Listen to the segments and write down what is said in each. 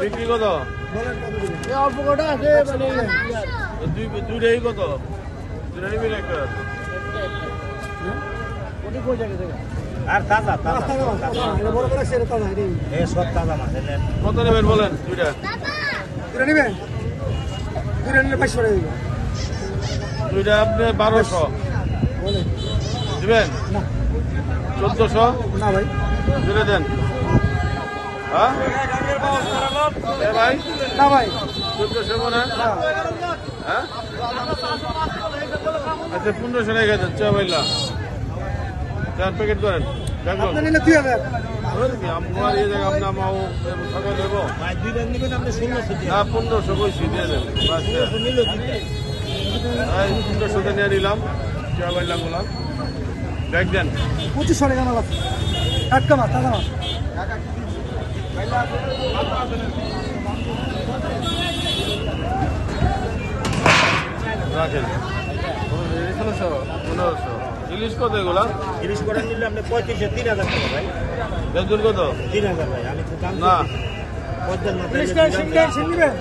বিক্রি কত? অল্প কটা আছে দুইটাই কত? দুইটা নিবি না একটা? আর তাজা তাজা বড় করে সেরে তাজা এই সব তাজা মাছ কত নেবেন বলেন? দুইটা দুটা নিবেন? দুটা নিলে 500 টাকা দিবেন। দুইটা আপনি 1200 বলেন দিবেন? না 1400 না ভাই দিলে দেন। হ্যাঁ ভাই না ভাই 1400 মনে হয়? হ্যাঁ আচ্ছা 1500 টাকা দেন। চা বাইলা 4 প্যাকেট করেন। আপনি নিলে 2000 আমার এই জায়গায় আপনার মাও সকাল দেবো ভাই দুইটা নিবেন আপনি 1600 না 1500 কইছি দিয়ে দেন। 1600 নিল দুইটা 1500 নিয়ে নিলাম। চা বাইলাম বললাম ব্যাগ দেন। 2500 টাকা মাল আছে টাটকা মাছ তাজা মাছ রাখেন 1500 ইলিশ কত এগুলা? ইলিশ করে নিলে আপনি 3500 3000 টাকা ভাই বেদুর কত? 3000 ভাই আমি তো দাম না পদ্মার মাথা ইলিশটা সিঙ্গেল সিঙ্গেল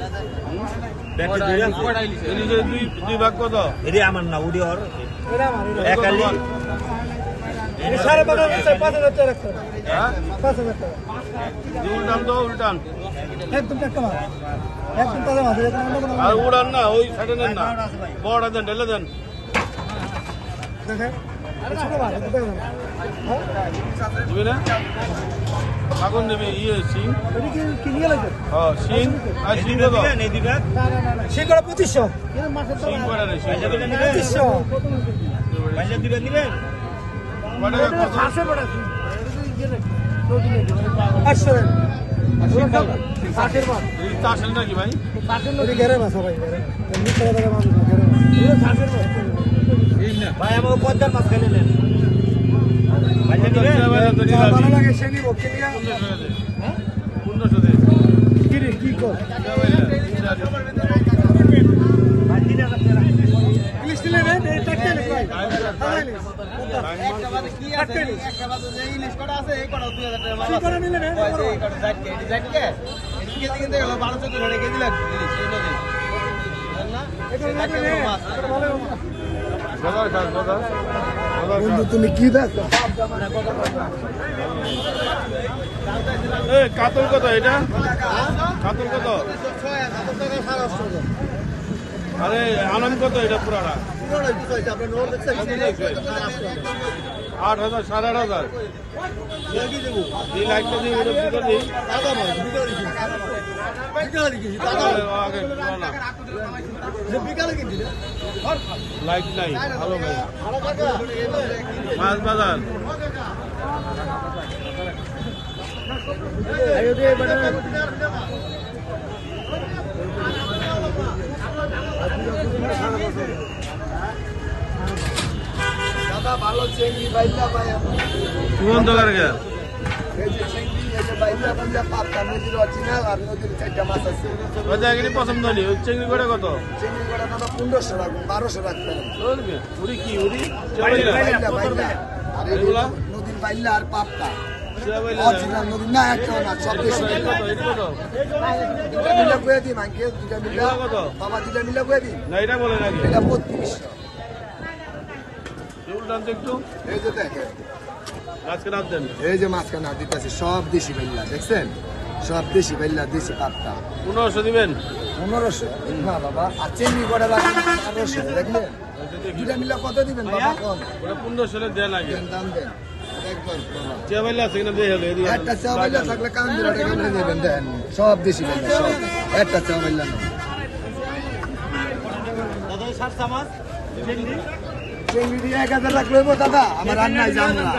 ব্যাটারি দুই আছে ইলিশের দুই ভাগ কত? এটি আমার না উড়ি ওর এটা আমার একালি এটা 5,500 5000 টাকা রাখতে হ্যাঁ 5000 টাকা উল্টান তো উল্টান একদম টাটকা মাছ একদম তাজা মাছ এটা অন্য কোনো আর উড়ান না ওই সাইডে নেন না বড় দেন ঢেলে দেন। দেখেন এটা ছোট মাছ এটা দেখেন দিবি না? আগুন দেবে ইয়ে শিং এটা কি নিয়ে লাগবে হ্যাঁ শিং আর শিং কত? এই দিবা না না না সিঙ্গড়া 2500 এর মাছের তো শিং কটা নেই শিং দিবেন 2500 ভাইয়া দিবেন নিবেন কটা কত? ফাঁসে পড়াছি ফাঁসের মাছ এই তাসেল নাকি ভাই? এটা ঘেরে মাছ ভাই ঘেরে মিথ্যা কথা মাছ না ঘেরে মাছ এটা ফাঁসের মাছ ভাই আমাকে পদ্মার মাছ খাইলে নেন ভাইয়া দিবেন চা বাইলা তো যা নিলাম ভালো লাগে সে নিব কিনিয়া 1500 দে 1500 দে কি রে কি কর চা বাইলা ভাই 3000 টাকা ইলিশ দিলে রে টাটকা ইলিশ ভাই তাজা ইলিশ একটা বাদে কি আছে? একটা বাদে যে ইলিশ কটা আছে এই কটা 2000 টাকা মাল কি আছে। করে নিলে রে ওই যে এই কটা জাটকে, এটি জাটকে। এটি কেজি কিনতে গেল 12-14 টাকা কেজি লাগবে ইলিশ, এই নদী। বুঝলেন না? এটা এই লাগে জাটকে রে বড় মাছ। এটা ভালো মাছ বাজার খাস বাজার বন্ধু তুমি কি দেখো এই কাতল কত এটা? কাতল কত? 6,000 টাকা 7,500 আরে আনন্দ কত এটা পুরাটা? পুরোটা কিছু হয়েছে, আপনার নোট দেখছেন? 8,000 8,500 কি দেবো? এই লাইটটা দিয়ে ওটা ভিতর দিই দাদা মাছ, বিকালে কিনছি। বিকালে কিনছি, দাদা মাছ। আগে না যে বিকালে কিনছি রে। লাইট নাই ভালো ভাই ভালো টাকা। মাছ বাজার দাদা ভালো চেংড়ি বাইলা ভাই। কোন দোকানে গেল? এই যে চেংড়ি, এই যে বাইলা বাইলা পাবনা নদীর অরিজিনাল আর নদীর 4টা মাছ আছে। ওই জায়গাটি পছন্দ নেই ওই চিংড়ি করে কত? চেংড়ি কটা দাদা 1500 রাখবেন, 1200 রাখবেন। বলবি উড়ি কি উড়ি বাইলা বাইলা। আর এই এগুলা? নদীর বাইলা আর পাবনা। চাবাইলা অরিজিনাল নদীর না একটা না, সব দেশি। এটা কত এটা কত? দুটা মিলা কয়ে দিন আঙ্কেল, দুটা মিলা। এগুলা কত? বাবা দুটা মিলা কয়ে দিন। না এটা বলে নাকি এটা 3200। উল্টান তো একটু এই যে দেখেন, আজকে রাত দেন এই যে মাঝখানে আর দিতেছে সব দেশি বাইলা, দেখছেন? সব দেশি বাইলা, দেশি পাবনা। 1500 দিবেন 1500 না বাবা, আর চেংড়ি কটা লাগবে 1200, দেখলেন? দুটা মিলা কত দিবেন বাবা? কম ওটা 1500 দেন আগে দেন, দাম দেন একবার বাবা। চাবাইলা আছে কিনা দেখে হলো এদিকে একটা চা বাইলা থাকলে কান ধরে কেমনে দেবেন? দেন সব দেশি বাইলা, সব একটা চা বাইলা না। দাদা 7 মাছ চেংড়ি দিয়ে 1000 রাখলে হইবো দাদা? আমার রান্নায় যাবো না।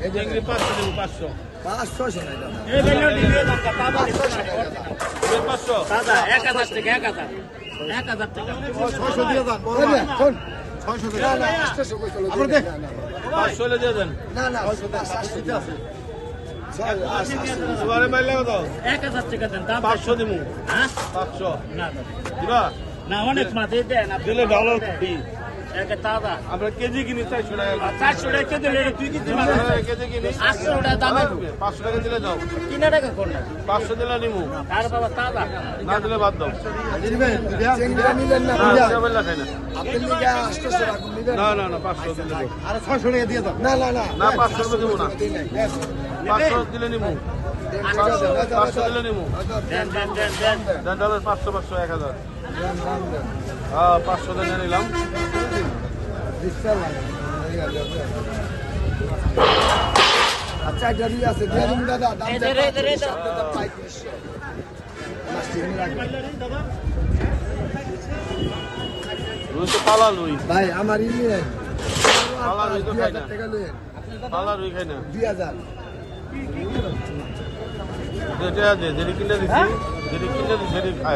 এই চিংড়ি 500 দেবো 500 500 নাই দাদা, এই বেলা দিবে না দাদা 500 নাই দাদা। 500 দাদা 1000 টাকা 1000 টাকা 600 দিয়ে দাও, বড় ভাই। 600 দিয়ে না, 800 কই চলো। আমরা দেখ 500 হলে দিয়ে দেন না না, 800 দিয়ে আছে। সুবারে মাইলা কত? 1000 টাকা দেন দাম 500 দিমু হ্যাঁ 500 না দিবা না অনেক মাছ এই দেন আপনি দিলে ভালো দি একে তাজা আমরা কেজি কিনি 400 টাকা 400 টাকা কেজি লেগে তুই কি দিবি কেজি কিনি 800 টাকা দামে 500 টাকা দিলে দাও কিনা টাকা কোন না 500 দিলে নিমু আর বাবা তাজা না দিলে বাদ দাও চেংড়িটা নিলেন না না বুঝা কেবল খাই না আপনি লিগা 800 রাখুন নিবেন না না না 500 দিলে দাও আরে 600 টাকা দিয়ে দাও না না না না 500 টাকা দেবো না দিন নাই ব্যাস 500 দিলে নিমু 500 দিলে নিমু দেন দেন দাদা 500 500 1000 হ্যাঁ 500 দিয়ে নিলাম আচ্ছা এটা দিয়ে আছে দিয়ে দিন দাদা দাম এই দে, এই দে, এই দে। 3500 রুই তো পালা রুই ভাই আমার ই নিয়ে পালা রুই তো খাই না টাকা লইন পালা রুই খাই না 2000 যেটা আছে যেটি কিনে দিছি যেটি কিনে দিছি সেটি খাই